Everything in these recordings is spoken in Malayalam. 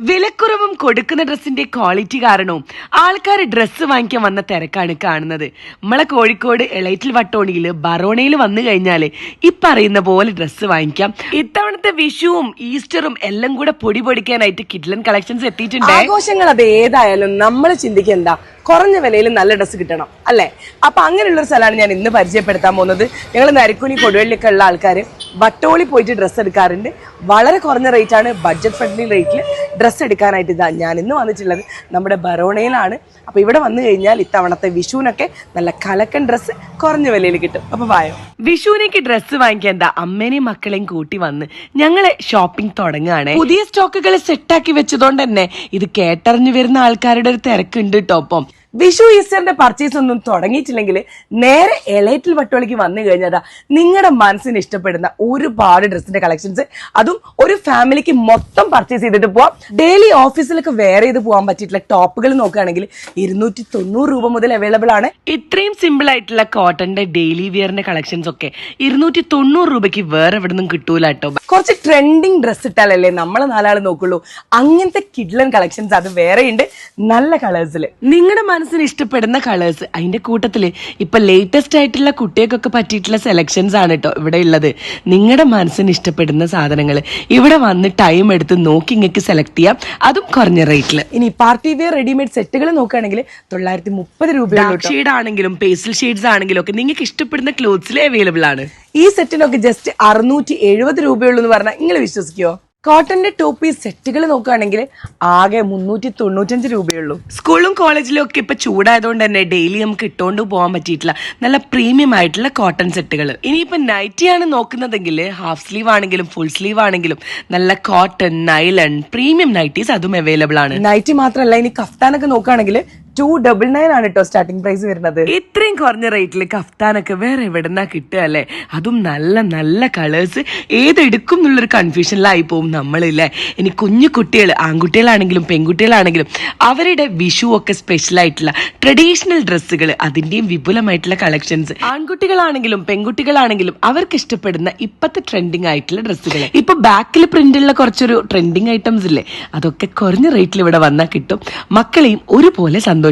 വിലക്കുറവും കൊടുക്കുന്ന ഡ്രസ്സിന്റെ ക്വാളിറ്റി കാരണവും ആൾക്കാർ ഡ്രസ്സ് വാങ്ങിക്കാൻ വന്ന തിരക്കാണ് കാണുന്നത്. നമ്മളെ കോഴിക്കോട് എളൈറ്റിൽ വട്ടോണിയില് ബറോണയിൽ വന്നു കഴിഞ്ഞാല് ഈ പറയുന്ന പോലെ ഡ്രസ്സ് വാങ്ങിക്കാം. ഇത്തവണത്തെ വിഷുവും ഈസ്റ്ററും എല്ലാം കൂടെ പൊടി പൊടിക്കാനായിട്ട് കിഡ്ലൻ കളക്ഷൻസ് എത്തിയിട്ടുണ്ട്. ആഘോഷങ്ങൾ അത് ഏതായാലും നമ്മൾ ചിന്തിക്കുക എന്താ, കുറഞ്ഞ വിലയിൽ നല്ല ഡ്രസ്സ് കിട്ടണം അല്ലേ. അപ്പൊ അങ്ങനെയുള്ളൊരു സ്ഥലമാണ് ഞാൻ ഇന്ന് പരിചയപ്പെടുത്താൻ പോകുന്നത്. ഞങ്ങൾ നരിക്കുനി കൊടുവള്ളിയൊക്കെ ഉള്ള ആൾക്കാർ വട്ടോളി പോയിട്ട് ഡ്രസ്സ് എടുക്കാറുണ്ട്. വളരെ കുറഞ്ഞ റേറ്റ് ആണ്, ബഡ്ജറ്റ് ഫ്രണ്ട്ലി റേറ്റിൽ ഡ്രസ്സ് എടുക്കാനായിട്ട് ഇതാ ഞാൻ ഇന്ന് വന്നിട്ടുള്ളത് നമ്മുടെ ബറോണയിലാണ്. അപ്പൊ ഇവിടെ വന്നു കഴിഞ്ഞാൽ ഇത്തവണത്തെ വിഷുവിനൊക്കെ നല്ല കലക്കൻ ഡ്രസ്സ് കുറഞ്ഞ വിലയിൽ കിട്ടും. അപ്പൊ വായോ, വിഷുവിനേക്ക് ഡ്രസ്സ് വാങ്ങിക്കാൻ എന്താ അമ്മേനെയും മക്കളെയും കൂട്ടി വന്ന് ഞങ്ങള് ഷോപ്പിംഗ് തുടങ്ങുകയാണ്. പുതിയ സ്റ്റോക്കുകൾ സെറ്റാക്കി വെച്ചതുകൊണ്ട് തന്നെ ഇത് കേട്ടറിഞ്ഞു വരുന്ന ആൾക്കാരുടെ ഒരു തിരക്കുണ്ട് കേട്ടോ. ഒപ്പം വിഷു ഈസ്റ്ററിന്റെ പർച്ചേസ് ഒന്നും തുടങ്ങിയിട്ടില്ലെങ്കിൽ നേരെ എളൈറ്റിൽ വട്ടോളിക്ക് വന്നു കഴിഞ്ഞാൽ നിങ്ങളുടെ മനസ്സിന് ഇഷ്ടപ്പെടുന്ന ഒരുപാട് ഡ്രസ്സിന്റെ കളക്ഷൻസ്, അതും ഒരു ഫാമിലിക്ക് മൊത്തം പർച്ചേസ് ചെയ്തിട്ട് പോവാം. ഡെയിലി ഓഫീസിലൊക്കെ വെയർ ചെയ്ത് പോകാൻ പറ്റിയിട്ടുള്ള ടോപ്പുകൾ നോക്കുകയാണെങ്കിൽ 290 രൂപ മുതൽ അവൈലബിൾ ആണ്. ഇത്രയും സിമ്പിൾ ആയിട്ടുള്ള കോട്ടന്റെ ഡെയിലി വിയറിന്റെ കളക്ഷൻസ് ഒക്കെ 290 രൂപയ്ക്ക് വേറെ എവിടെ നിന്നും കിട്ടൂല കേട്ടോ. കുറച്ച് ട്രെൻഡിങ് ഡ്രസ്സ് ഇട്ടാലല്ലേ നമ്മളെ നാലാൾ നോക്കുള്ളൂ. അങ്ങനത്തെ കിഡ്ലൻ കളക്ഷൻസ് അത് വേറെ ഉണ്ട്, നല്ല കളേഴ്സിൽ. നിങ്ങളുടെ മനസ്സിന് ഇഷ്ടപ്പെടുന്ന കളേഴ്സ്, അതിന്റെ കൂട്ടത്തില് ഇപ്പൊ ലേറ്റസ്റ്റ് ആയിട്ടുള്ള കുട്ടികൾക്കൊക്കെ പറ്റിയിട്ടുള്ള സെലക്ഷൻസ് ആണ് കേട്ടോ ഇവിടെ ഉള്ളത്. നിങ്ങളുടെ മനസ്സിന് ഇഷ്ടപ്പെടുന്ന സാധനങ്ങൾ ഇവിടെ വന്ന് ടൈം എടുത്ത് നോക്കി ഇങ്ങക്ക് സെലക്ട് ചെയ്യാം, അതും കുറഞ്ഞ റേറ്റിൽ. ഇനി പാർട്ടി വെയർ റെഡിമെയ്ഡ് സെറ്റുകൾ നോക്കുകയാണെങ്കിൽ 930 രൂപ. ഷെയ്ഡ് ആണെങ്കിലും പേസ്റ്റൽ ഷെയ്ഡ്സ് ആണെങ്കിലും ഒക്കെ നിങ്ങൾക്ക് ഇഷ്ടപ്പെടുന്ന ക്ലോത്ത്സിൽ അവൈലബിൾ ആണ്. ഈ സെറ്റിനൊക്കെ ജസ്റ്റ് 670 രൂപയുള്ളൂ എന്ന് പറഞ്ഞാൽ നിങ്ങൾ വിശ്വസിക്കുമോ? കോട്ടന്റെ ടോപ്പ് പീസ് സെറ്റുകൾ നോക്കുകയാണെങ്കിൽ ആകെ 395 രൂപയുള്ളൂ. സ്കൂളും കോളേജിലും ഒക്കെ ഇപ്പൊ ചൂടായതുകൊണ്ട് തന്നെ ഡെയിലി നമുക്ക് ഇട്ടുകൊണ്ട് പോകാൻ പറ്റിയിട്ടുള്ള നല്ല പ്രീമിയം ആയിട്ടുള്ള കോട്ടൺ സെറ്റുകൾ. ഇനിയിപ്പോ നൈറ്റി ആണ് നോക്കുന്നതെങ്കിൽ ഹാഫ് സ്ലീവ് ആണെങ്കിലും ഫുൾ സ്ലീവ് ആണെങ്കിലും നല്ല കോട്ടൺ, നൈലൺ, പ്രീമിയം നൈറ്റീസ് അതും അവൈലബിൾ ആണ്. നൈറ്റി മാത്രമല്ല, ഇനി കഫ്താനൊക്കെ നോക്കുകയാണെങ്കിൽ 299 ആണ് കേട്ടോ സ്റ്റാർട്ടിംഗ് പ്രൈസ് വരുന്നത്. ഇത്രയും കുറഞ്ഞ റേറ്റിൽ കഫ്താനൊക്കെ വേറെ എവിടെന്നാ കിട്ടുക അല്ലേ? അതും നല്ല നല്ല കളേഴ്സ്. ഏതെടുക്കും എന്നുള്ളൊരു കൺഫ്യൂഷനിലായി പോകും നമ്മളില്ലേ. ഇനി കുഞ്ഞു കുട്ടികൾ, ആൺകുട്ടികളാണെങ്കിലും പെൺകുട്ടികളാണെങ്കിലും അവരുടെ വിഷു ഒക്കെ സ്പെഷ്യൽ ആയിട്ടുള്ള ട്രഡീഷണൽ ഡ്രസ്സുകൾ, അതിന്റെയും വിപുലമായിട്ടുള്ള കളക്ഷൻസ്. ആൺകുട്ടികളാണെങ്കിലും പെൺകുട്ടികളാണെങ്കിലും അവർക്ക് ഇഷ്ടപ്പെടുന്ന ഇപ്പത്തെ ട്രെൻഡിങ് ആയിട്ടുള്ള ഡ്രസ്സുകൾ. ഇപ്പൊ ബാക്കിൽ പ്രിന്റുള്ള കുറച്ചൊരു ട്രെൻഡിങ് ഐറ്റംസ് ഇല്ലേ, അതൊക്കെ കുറഞ്ഞ റേറ്റിൽ ഇവിടെ വന്നാൽ കിട്ടും. മക്കളെയും ഒരുപോലെ സന്തോഷിപ്പിക്കാം.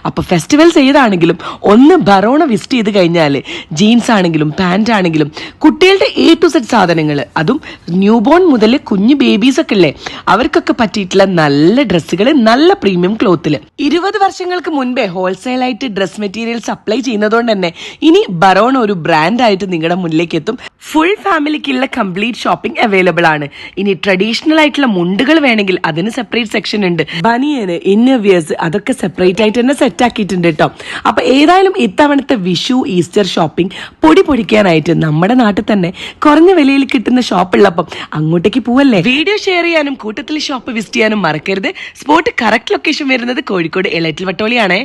അപ്പൊ ഫെസ്റ്റിവൽസ് ഏതാണെങ്കിലും ഒന്ന് ബറോണ വിസിറ്റ് ചെയ്ത് കഴിഞ്ഞാൽ ജീൻസ് ആണെങ്കിലും പാന്റ് ആണെങ്കിലും കുട്ടികളുടെ A to Z സാധനങ്ങൾ, അതും ന്യൂ ബോൺ മുതൽ കുഞ്ഞു ബേബീസ് ഒക്കെ ഇല്ലേ, അവർക്കൊക്കെ പറ്റിയിട്ടുള്ള നല്ല ഡ്രസ്സുകൾ നല്ല പ്രീമിയം ക്ലോത്തിൽ. 20 വർഷങ്ങൾക്ക് മുൻപേ ഹോൾസെയിൽ ആയിട്ട് ഡ്രസ് മെറ്റീരിയൽ സപ്ലൈ ചെയ്യുന്നതുകൊണ്ട് തന്നെ ഇനി ബറോണ ഒരു ബ്രാൻഡ് ആയിട്ട് നിങ്ങളുടെ മുന്നിലേക്ക് എത്തും. ഫുൾ ഫാമിലിക്കുള്ള കംപ്ലീറ്റ് ഷോപ്പിംഗ് അവൈലബിൾ ആണ്. ഇനി ട്രഡീഷണൽ ആയിട്ടുള്ള മുണ്ടുകൾ വേണമെങ്കിൽ അതിന് സെപ്പറേറ്റ് സെക്ഷൻ ഉണ്ട്. ബനിയന്, ഇന്നർവിയേഴ്സ് അതൊക്കെ സെപ്പറേറ്റ് ആയിട്ട് തന്നെ സെറ്റ് ആക്കിയിട്ടുണ്ട് കേട്ടോ. അപ്പൊ ഏതായാലും ഇത്തവണത്തെ വിഷു ഈസ്റ്റർ ഷോപ്പിംഗ് പൊടി പൊടിക്കാനായിട്ട് നമ്മുടെ നാട്ടിൽ തന്നെ കുറഞ്ഞ വിലയിൽ കിട്ടുന്ന ഷോപ്പ് ഉള്ളപ്പം അങ്ങോട്ടേക്ക് പോവല്ലേ. വീഡിയോ ഷെയർ ചെയ്യാനും കൂട്ടത്തിൽ ഷോപ്പ് വിസിറ്റ് ചെയ്യാനും മറക്കരുത്. സ്പോട്ട് കറക്റ്റ് ലൊക്കേഷൻ വരുന്നത് കോഴിക്കോട് എളൈറ്റിൽ വട്ടോളിയാണേ.